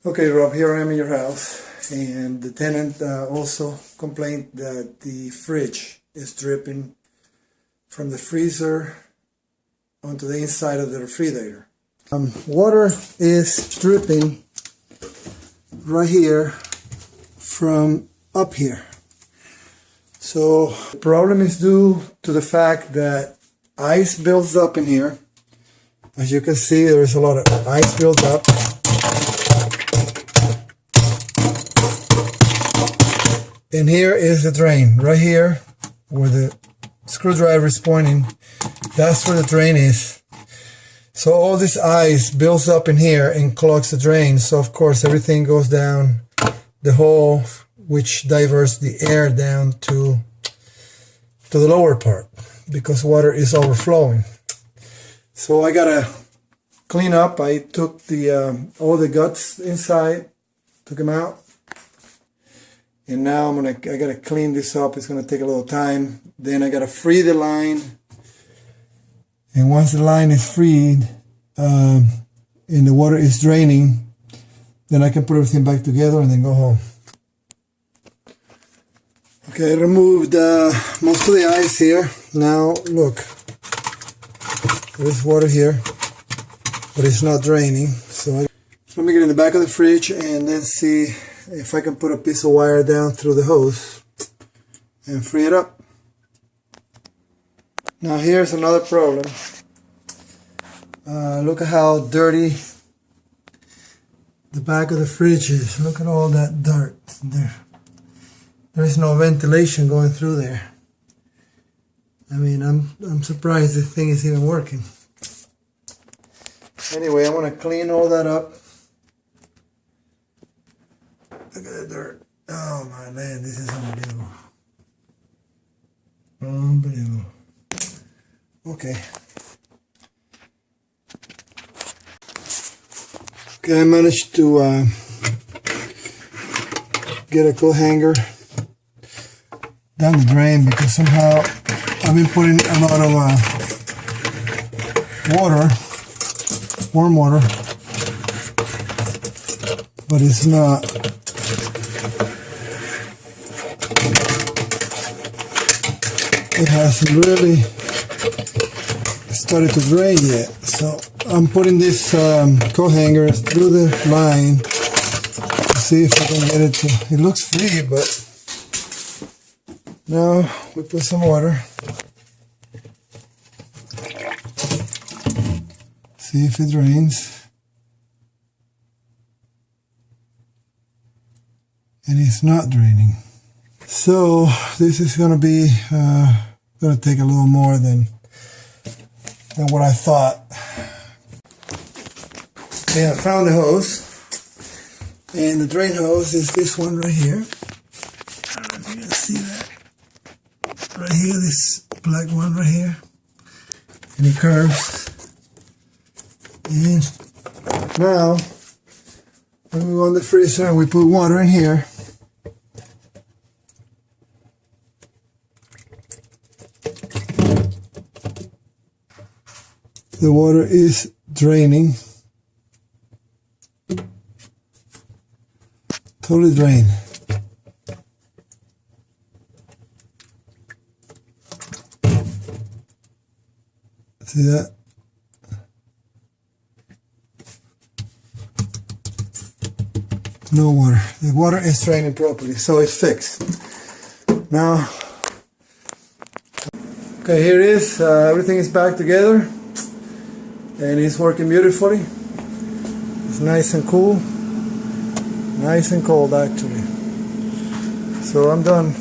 Okay, Rob, here I am in your house, and the tenant also complained that the fridge is dripping from the freezer onto the inside of the refrigerator. Water is dripping right here from up here. So the problem is due to the fact that ice builds up in here. As you can see, there is a lot of ice built up. And here is the drain, right here where the screwdriver is pointing. That's where the drain is. So all this ice builds up in here and clogs the drain. So of course everything goes down the hole, which diverts the air down to the lower part because water is overflowing. So I gotta clean up. I took the all the guts inside, took them out. And now I gotta clean this up. It's gonna take a little time. Then I gotta free the line. And once the line is freed and the water is draining, then I can put everything back together and then go home. Okay, I removed most of the ice here. Now look, there's water here, but it's not draining. So let me get in the back of the fridge and then see if I can put a piece of wire down through the hose and free it up. Now here's another problem. Look at how dirty the back of the fridge is. Look at all that dirt there. There's no ventilation going through there. I mean, I'm surprised this thing is even working. Anyway, I want to clean all that up. Look at the dirt. Oh my man, this is unbelievable. Unbelievable. Okay. Okay, I managed to get a coat hanger down the drain because somehow I've been putting a lot of water, warm water, but it's not. It hasn't really started to drain yet. So I'm putting this coat hanger through the line to see if I can get it to. It looks free, but now we put some water. See if it drains. And it's not draining. So this is going to be going to take a little more than what I thought. Okay, I found the hose, and the drain hose is this one right here. I don't know if you can see that. Right here, this black one right here, and it curves. And now when we go in the freezer and we put water in here, the water is draining, totally drained. See that? No water. The water is draining properly, so it's fixed. Now, okay, here it is. Everything is back together. And it's working beautifully. It's nice and cool. Nice and cold actually. So I'm done.